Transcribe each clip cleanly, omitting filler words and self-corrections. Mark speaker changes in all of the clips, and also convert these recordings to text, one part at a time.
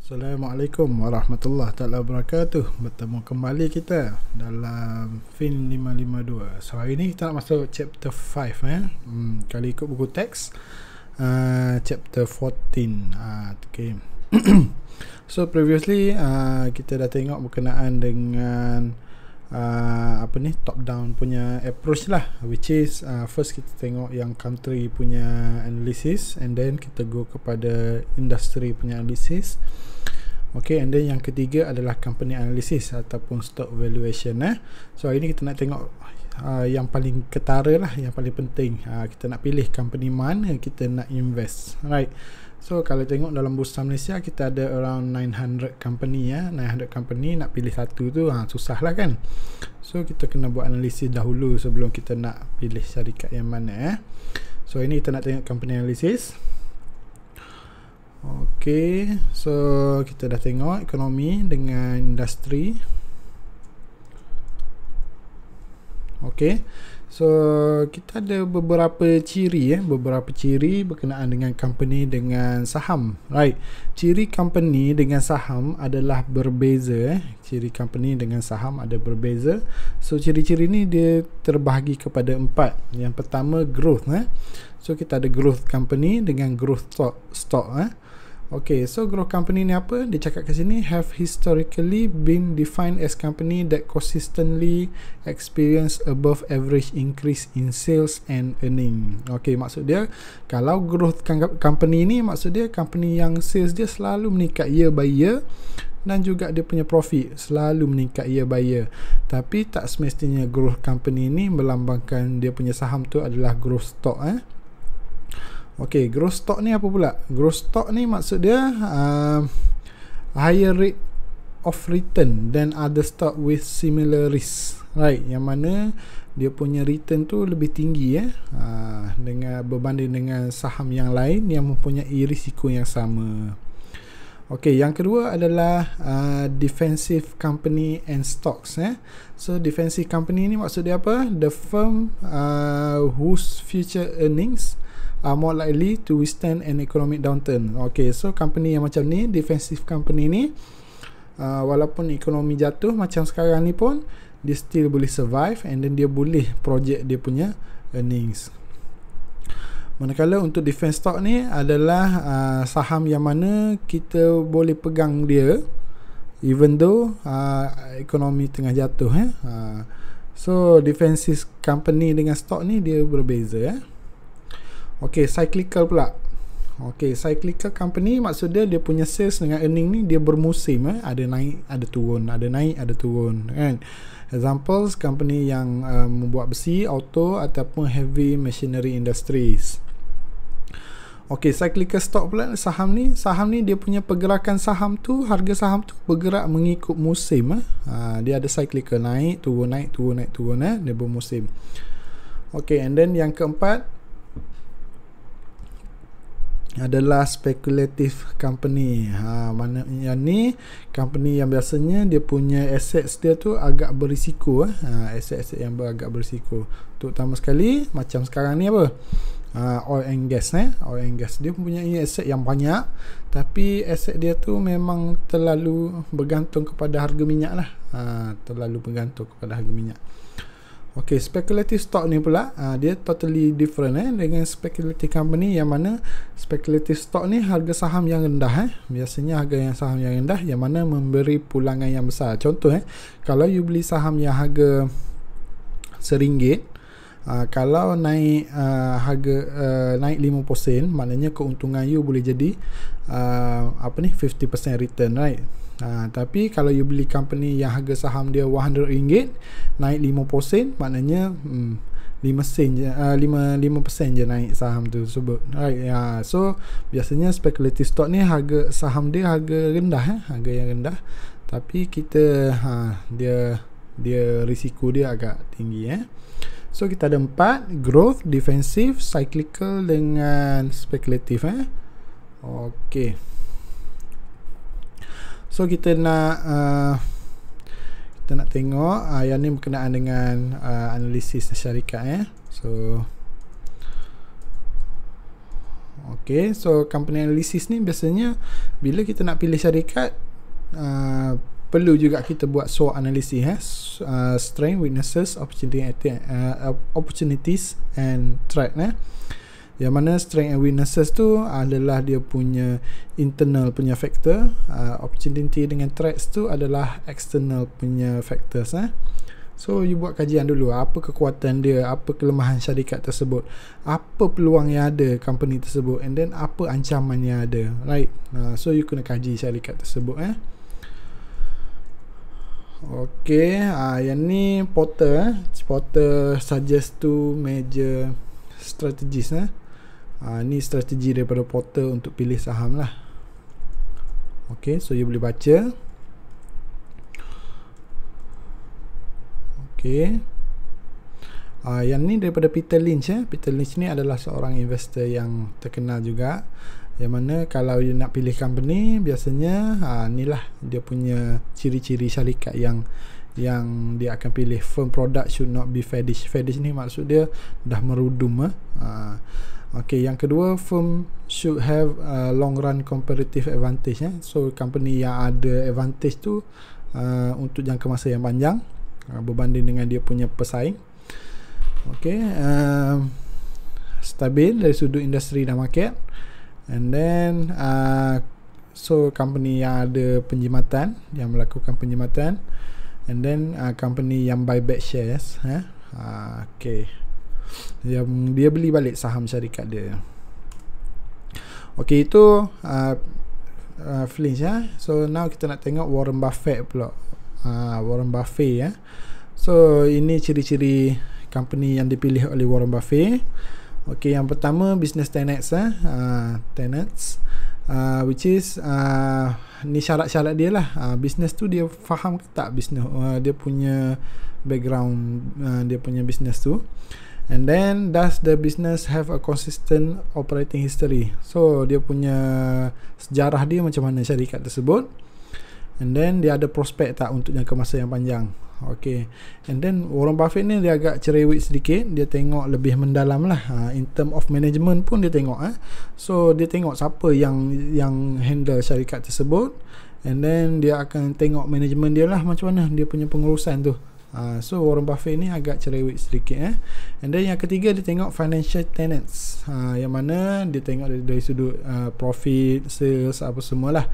Speaker 1: Assalamualaikum warahmatullahi taala wabarakatuh. Bertemu kembali kita dalam Fin 552. So hari ni kita nak masuk chapter 5 kali ikut buku teks chapter 14. Okay. So previously kita dah tengok berkenaan dengan top down punya approach lah, which is first kita tengok yang country punya analysis, and then kita go kepada industry punya analysis. Okay, and then yang ketiga adalah company analysis ataupun stock valuation. So hari ni kita nak tengok yang paling ketara lah, yang paling penting. Kita nak pilih company mana kita nak invest, right? So kalau tengok dalam Bursa Malaysia kita ada around 900 company 900 company, nak pilih satu tu susah lah kan. So kita kena buat analisis dahulu sebelum kita nak pilih syarikat yang mana. So ini kita nak tengok company analysis. Okay, so kita dah tengok ekonomi dengan industri. Okay, so kita ada beberapa ciri berkenaan dengan company dengan saham, right? Ciri company dengan saham adalah berbeza. Ciri company dengan saham ada berbeza. So ciri-ciri ni dia terbahagi kepada 4. Yang pertama growth. So kita ada growth company dengan growth stock. Okay, so growth company ni apa? Dia cakap kat sini, have historically been defined as company that consistently experience above average increase in sales and earning. Okay, maksud dia kalau growth company ni, maksud dia company yang sales dia selalu meningkat year by year, dan juga dia punya profit selalu meningkat year by year. Tapi tak semestinya growth company ni melambangkan dia punya saham tu adalah growth stock. Okay, growth stock ni apa pula? Growth stock ni maksud dia higher rate of return than other stock with similar risk, right? Yang mana dia punya return tu lebih tinggi dengan berbanding dengan saham yang lain yang mempunyai risiko yang sama. Okay, yang kedua adalah defensive company and stocks. So defensive company ni maksud dia apa? The firm whose future earnings are more likely to withstand an economic downturn. Okay, so company yang macam ni, defensive company ni, walaupun ekonomi jatuh macam sekarang ni pun, dia still boleh survive, and then dia boleh project dia punya earnings. Manakala untuk defense stock ni adalah saham yang mana kita boleh pegang dia even though ekonomi tengah jatuh. So defensive company dengan stock ni dia berbeza. Okay, cyclical pula. Okay, cyclical company maksud dia punya sales dengan earning ni dia bermusim. Ada naik, ada turun, ada naik, ada turun, kan? Examples, company yang membuat besi, auto ataupun heavy machinery industries. Okay, cyclical stock pula, saham ni dia punya pergerakan saham tu, harga saham tu bergerak mengikut musim. Dia ada cyclical, naik, turun, naik, turun, naik, turun. Dia bermusim. Okay, and then yang keempat adalah speculative company. Mana yang ni company yang biasanya dia punya assets dia tu agak berisiko. Aset-aset yang agak berisiko, terutama sekali macam sekarang ni apa, oil and gas. Oil and gas dia mempunyai aset yang banyak, tapi aset dia tu memang terlalu bergantung kepada harga minyak lah. Terlalu bergantung kepada harga minyak. Okay, speculative stock ni pula dia totally different dengan speculative company, yang mana speculative stock ni harga saham yang rendah. Biasanya harga yang saham yang rendah yang mana memberi pulangan yang besar. Contoh kalau you beli saham yang harga RM1, kalau naik harga naik 5%, maknanya keuntungan you boleh jadi 50% return, right? Tapi kalau you beli company yang harga saham dia RM100, naik 5%, maknanya 5% je naik saham tu tersebut, right? So biasanya speculative stock ni harga saham dia harga rendah, harga yang rendah, tapi kita dia risiko dia agak tinggi. So kita ada 4: growth, defensive, cyclical dengan speculative. Okay, so kita nak tengok yang ni berkenaan dengan analisis syarikat. So Okay, so company analysis ni biasanya bila kita nak pilih syarikat, perlu juga kita buat SWOT analysis, strength, weaknesses, opportunities and threat. Yang mana strength and weaknesses tu adalah dia punya internal punya factor, opportunity dengan threats tu adalah external punya factors. So you buat kajian dulu, apa kekuatan dia, apa kelemahan syarikat tersebut, apa peluang yang ada company tersebut, and then apa ancaman yang ada, right? So you kena kaji syarikat tersebut. Okay, yang ni Porter Porter suggest two major strategies. Ni strategi daripada Porter untuk pilih saham lah. Okay, so you boleh baca. Okay, yang ni daripada Peter Lynch. Peter Lynch ni adalah seorang investor yang terkenal juga, yang mana kalau you nak pilih company, biasanya ni lah dia punya ciri-ciri syarikat yang dia akan pilih. Firm product should not be faddish. Faddish ni maksud dia dah merudum. Okay, yang kedua, firm should have long run comparative advantage. So company yang ada advantage tu untuk jangka masa yang panjang, berbanding dengan dia punya pesaing. Okay, stabil dari sudut industri dan market. And then so company yang ada penjimatan, yang melakukan penjimatan. And then company yang buy back shares. Okay, yang dia beli balik saham syarikat dia. Okay, itu Flinch. So now kita nak tengok Warren Buffett pula. Warren Buffett. So ini ciri-ciri company yang dipilih oleh Warren Buffett. Okay, yang pertama business tenets. Tenets, which is ni syarat-syarat dia lah. Business tu dia faham ke tak business, dia punya background, dia punya business tu. And then, does the business have a consistent operating history? So dia punya sejarah dia macam mana syarikat tersebut. And then dia ada prospek tak untuk jangka masa yang panjang. Okay, and then Warren Buffett ni dia agak cerewet sedikit, dia tengok lebih mendalam lah. In term of management pun dia tengok. So dia tengok siapa yang handle syarikat tersebut, and then dia akan tengok management dia lah, macam mana dia punya pengurusan tu. So Warren Buffett ni agak cerewet sedikit. And then yang ketiga, dia tengok financial tenets, yang mana dia tengok dari sudut profit, sales, apa semualah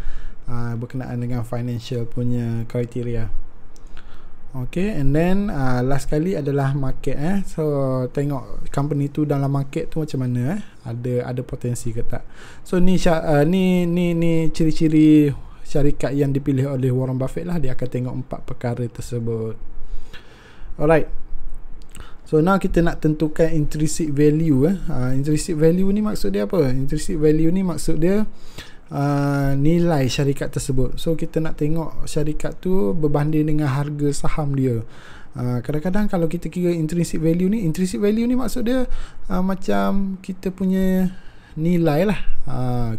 Speaker 1: berkenaan dengan financial punya kriteria. Okay, and then last kali adalah market. So tengok company tu dalam market tu macam mana, ada potensi ke tak. So ni ciri-ciri syarikat yang dipilih oleh Warren Buffett lah. Dia akan tengok 4 perkara tersebut. Alright, so now kita nak tentukan intrinsic value. Intrinsic value ni maksud dia apa? Intrinsic value ni maksud dia nilai syarikat tersebut. So kita nak tengok syarikat tu berbanding dengan harga saham dia. Kadang-kadang kalau kita kira intrinsic value ni maksud dia macam kita punya nilai lah.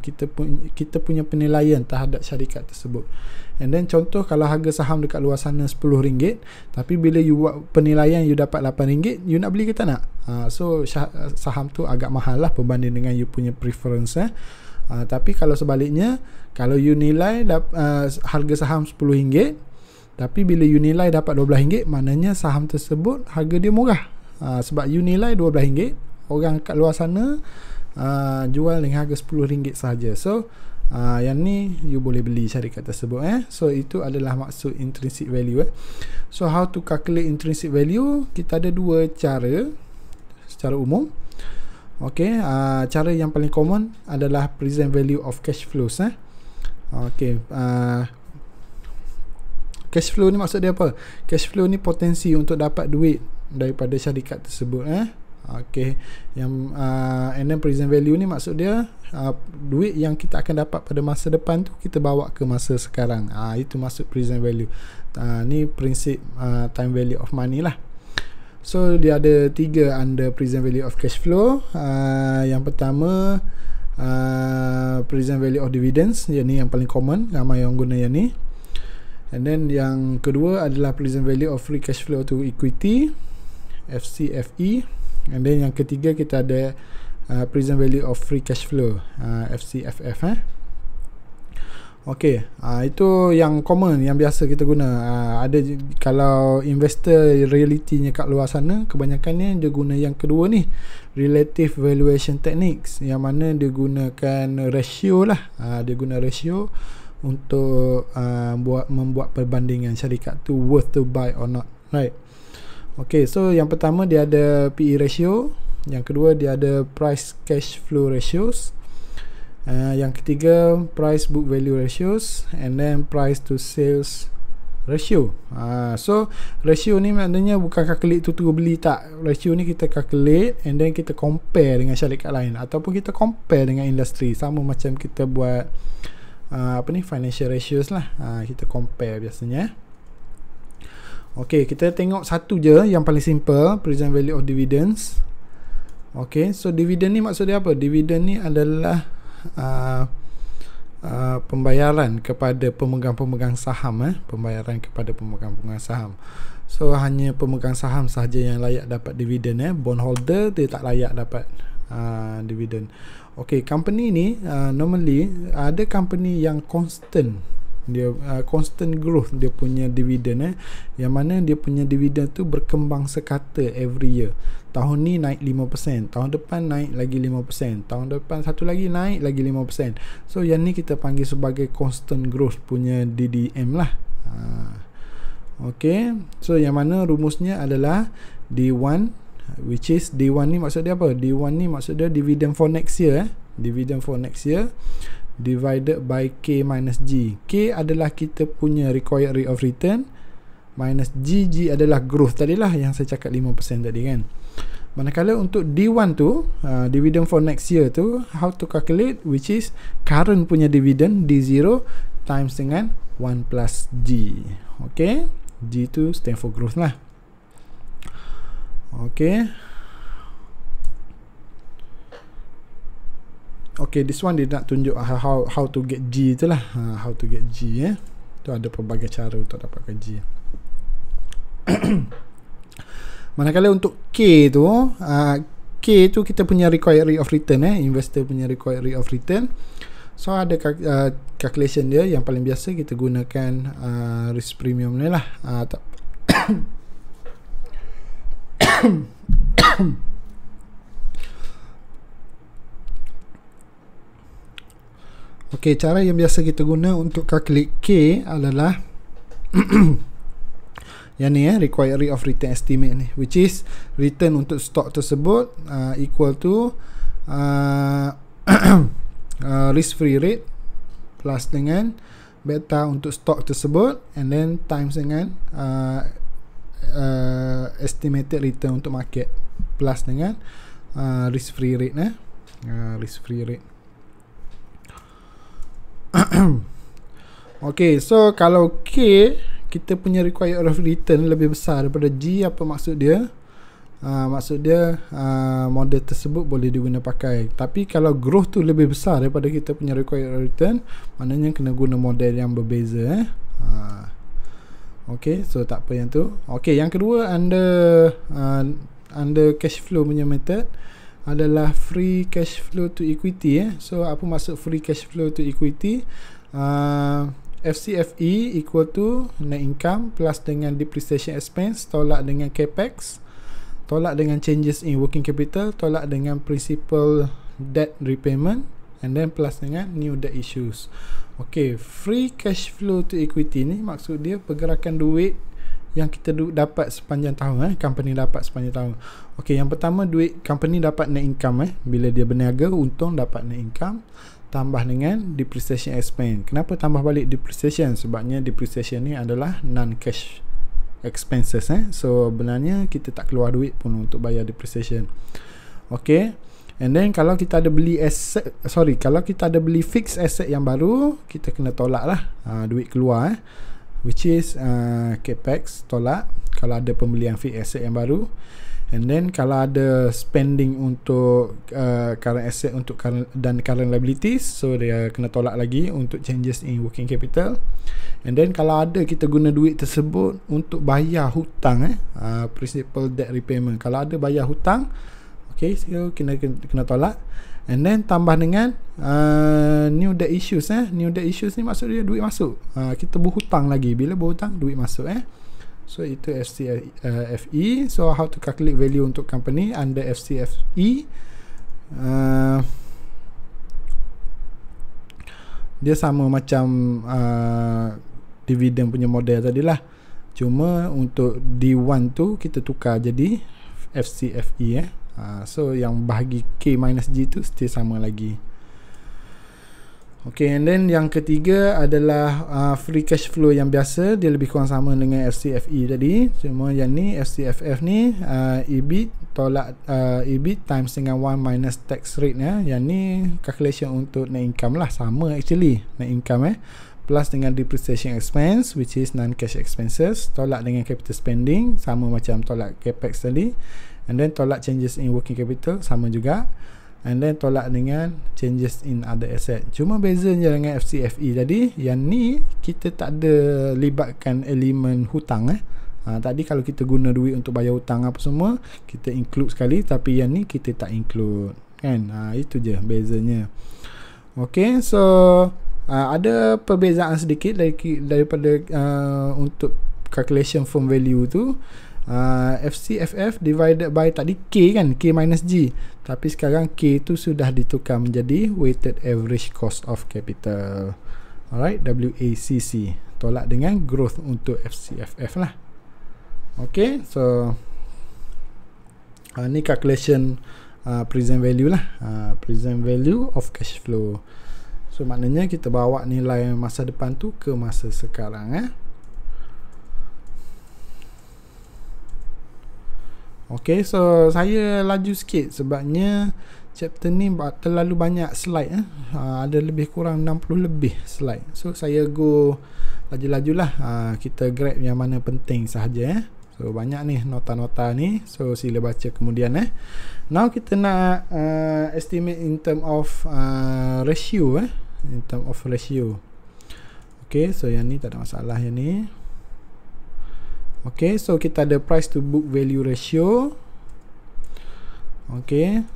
Speaker 1: Kita punya penilaian terhadap syarikat tersebut. And then contoh, kalau harga saham dekat luar sana RM10, tapi bila you buat penilaian you dapat RM8, you nak beli ke tak nak? So saham tu agak mahal lah berbanding dengan you punya preference. Tapi kalau sebaliknya, kalau you nilai harga saham RM10, tapi bila you nilai dapat RM12, maknanya saham tersebut harga dia murah. Sebab you nilai RM12, orang kat luar sana jual dengan harga RM10 sahaja. So yang ni you boleh beli syarikat tersebut. So itu adalah maksud intrinsic value. So how to calculate intrinsic value? Kita ada 2 cara secara umum. Okay, cara yang paling common adalah present value of cash flows. Okay, cash flow ni maksud dia apa? Cash flow ni potensi untuk dapat duit daripada syarikat tersebut. Okay, yang and then present value ni maksud dia duit yang kita akan dapat pada masa depan tu kita bawa ke masa sekarang. Itu maksud present value. Ni prinsip time value of money lah. So dia ada 3 under present value of cash flow. Yang pertama present value of dividends, yang ni yang paling common, ramai yang guna yang ni. And then yang kedua adalah present value of free cash flow to equity, FCFE. And then yang ketiga kita ada present value of free cash flow, FCFF. Okey, itu yang common, yang biasa kita guna. Ada kalau investor realitinya kat luar sana, kebanyakannya dia guna yang kedua ni, relative valuation techniques, yang mana dia gunakan ratio lah. Dia guna ratio untuk membuat perbandingan syarikat tu worth to buy or not, right? Okey, so yang pertama dia ada PE ratio, yang kedua dia ada price cash flow ratios, yang ketiga price book value ratios, and then price to sales ratio. So ratio ni maknanya bukan calculate tu beli tak. Ratio ni kita calculate and then kita compare dengan syarikat lain, ataupun kita compare dengan industri, sama macam kita buat financial ratios lah. Kita compare biasanya. Okey, kita tengok satu je yang paling simple, present value of dividends. Okey, so dividend ni maksud dia apa? Dividend ni adalah pembayaran kepada pemegang-pemegang saham, pembayaran kepada pemegang-pemegang saham. So hanya pemegang saham sahaja yang layak dapat dividen, bondholder dia tak layak dapat dividen. Okey, company ni normally ada company yang constant, dia constant growth dia punya dividen, yang mana dia punya dividen tu berkembang sekata every year. Tahun ni naik 5%, tahun depan naik lagi 5%, tahun depan satu lagi naik lagi 5%. So yang ni kita panggil sebagai constant growth punya DDM lah. Okay, so yang mana rumusnya adalah D1, which is D1 ni maksud dia apa? D1 ni maksud dia dividend for next year, dividend for next year divided by K minus G. K adalah kita punya required rate of return, minus G adalah growth tadilah yang saya cakap 5% tadi kan. Manakala untuk D1 tu, dividend for next year tu, how to calculate, which is current punya dividend D0 times dengan 1 plus G. Okay, G tu stand for growth lah. Okay, okay, this one dia nak tunjuk how to get G tu lah. How to get G, tu ada pelbagai cara untuk dapatkan G. Manakala untuk K tu, K tu kita punya required rate of return, investor punya required rate of return. So ada calculation dia, yang paling biasa kita gunakan risk premium ni lah. Okay, cara yang biasa kita guna untuk calculate K adalah yang ni, required rate of return estimate ni, which is return untuk stok tersebut equal to risk free rate plus dengan beta untuk stok tersebut, and then times dengan estimated return untuk market plus dengan risk free rate, risk free rate. Okay, so kalau K kita punya required rate of return lebih besar daripada G, apa maksud dia? Maksud dia model tersebut boleh diguna pakai. Tapi kalau growth tu lebih besar daripada kita punya required rate of return, maknanya kena guna model yang berbeza. Okay, so tak apa yang tu. Okay, yang kedua under cash flow punya method adalah free cash flow to equity. So apa maksud free cash flow to equity? FCFE equal to net income plus dengan depreciation expense tolak dengan capex tolak dengan changes in working capital tolak dengan principal debt repayment, and then plus dengan new debt issues. Okay, free cash flow to equity ni maksud dia pergerakan duit yang kita dapat sepanjang tahun, company dapat sepanjang tahun. Okay, yang pertama duit company dapat net income, bila dia berniaga untung dapat net income, tambah dengan depreciation expense. Kenapa tambah balik depreciation? Sebabnya depreciation ni adalah non-cash expenses, so benarnya kita tak keluar duit pun untuk bayar depreciation. Okay, and then kalau kita ada beli kalau kita ada beli fixed asset yang baru, kita kena tolak lah duit keluar, which is capex tolak kalau ada pembelian fixed asset yang baru. And then kalau ada spending untuk current asset untuk current liabilities, so dia kena tolak lagi untuk changes in working capital. And then kalau ada kita guna duit tersebut untuk bayar hutang, principal debt repayment, kalau ada bayar hutang, Okay, so kena tolak. And then tambah dengan new debt issues. New debt issues ni maksud dia duit masuk. Kita berhutang lagi. Bila berhutang, duit masuk. So itu FCFE. So how to calculate value untuk company under FCFE. Dia sama macam dividend punya model tadilah. Cuma untuk D1 tu kita tukar jadi FCFE. So yang bahagi K minus G tu still sama lagi. Okay, and then yang ketiga adalah free cash flow yang biasa. Dia lebih kurang sama dengan FCFE tadi. Cuma yang ni FCFF ni EBIT tolak EBIT times dengan 1 minus tax rate. Yang ni calculation untuk net income lah. Sama actually net income plus dengan depreciation expense which is non-cash expenses, tolak dengan capital spending sama macam tolak capex tadi, and then tolak changes in working capital sama juga, and then tolak dengan changes in other asset. Cuma bezanya dengan FCFE tadi, yang ni kita tak ada libatkan elemen hutang. Tadi kalau kita guna duit untuk bayar hutang apa semua kita include sekali, tapi yang ni kita tak include kan. Itu je bezanya. Okay, so ada perbezaan sedikit daripada untuk calculation firm value tu. FCFF divided by tadi K kan, K minus G, tapi sekarang K tu sudah ditukar menjadi weighted average cost of capital. Alright, WACC, tolak dengan growth untuk FCFF lah. Okay, so ni calculation present value lah, present value of cash flow. So maknanya kita bawa nilai masa depan tu ke masa sekarang. Okay, so saya laju sikit sebabnya chapter ni terlalu banyak slide. Ada lebih kurang 60 lebih slide. So saya go laju-laju lah. Kita grab yang mana penting sahaja. So banyak ni nota-nota ni. So sila baca kemudian. Now kita nak estimate in term of ratio. In term of ratio. Okay, so yang ni tak ada masalah yang ni. Okay, so kita ada price to book value ratio. Okay,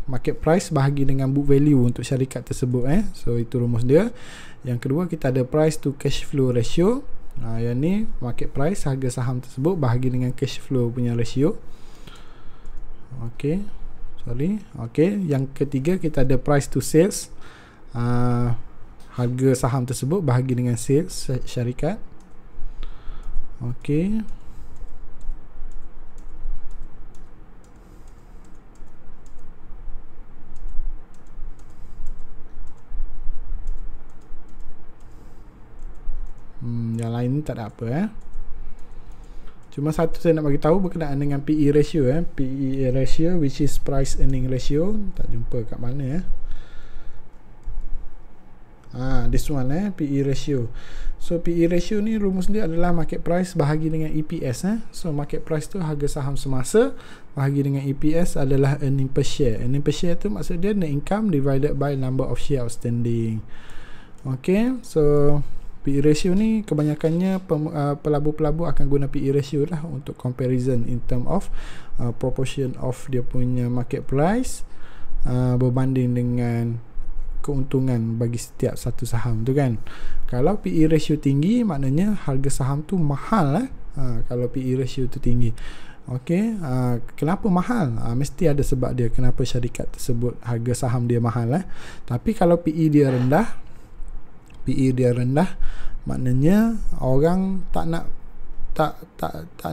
Speaker 1: market price bahagi dengan book value untuk syarikat tersebut. So itu rumus dia. Yang kedua kita ada price to cash flow ratio. Yang ni market price, harga saham tersebut bahagi dengan cash flow punya ratio. Okay, sorry. Okay, yang ketiga kita ada price to sales. Harga saham tersebut bahagi dengan sales syarikat. Okay, yang lain ni tak ada apa. Cuma satu saya nak bagi tahu berkenaan dengan PE ratio. PE ratio which is price earning ratio. Tak jumpa kat mana. This one PE ratio. So PE ratio ni rumus dia adalah market price bahagi dengan EPS. So market price tu harga saham semasa, bahagi dengan EPS adalah earning per share. Earning per share tu maksud dia net income divided by number of share outstanding. Okay, so PE ratio ni kebanyakannya pelabur-pelabur akan guna PE ratio lah untuk comparison in term of proportion of dia punya market price berbanding dengan keuntungan bagi setiap satu saham tu kan. Kalau PE ratio tinggi maknanya harga saham tu mahal. Kalau PE ratio tu tinggi. Okey, kenapa mahal? Mesti ada sebab dia kenapa syarikat tersebut harga saham dia mahal. Tapi kalau PE dia rendah, maknanya orang tak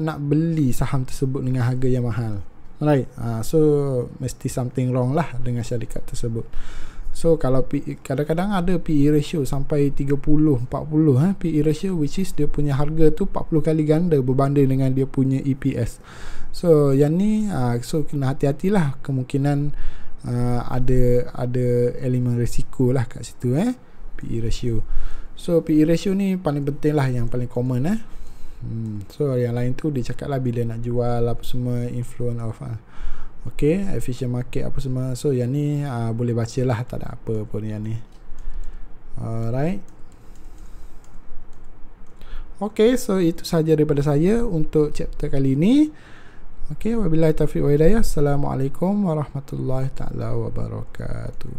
Speaker 1: nak beli saham tersebut dengan harga yang mahal. Right? So mesti something wrong lah dengan syarikat tersebut. So kalau kadang-kadang ada PE ratio sampai 30-40 PE ratio, which is dia punya harga tu 40 kali ganda berbanding dengan dia punya EPS. So yang ni so kena hati-hatilah, kemungkinan ada elemen risiko lah kat situ PE ratio. So PE ratio ni paling penting lah, yang paling common So yang lain tu dia cakap lah bila nak jual apa semua, influence of okay, efficient market apa semua. So yang ni boleh baca lah, tak ada apa pun yang ni. Alright. Okay, so itu sahaja daripada saya untuk chapter kali ni. Okey, wabillahi taufiq wa hidayah. Assalamualaikum warahmatullahi taala wabarakatuh.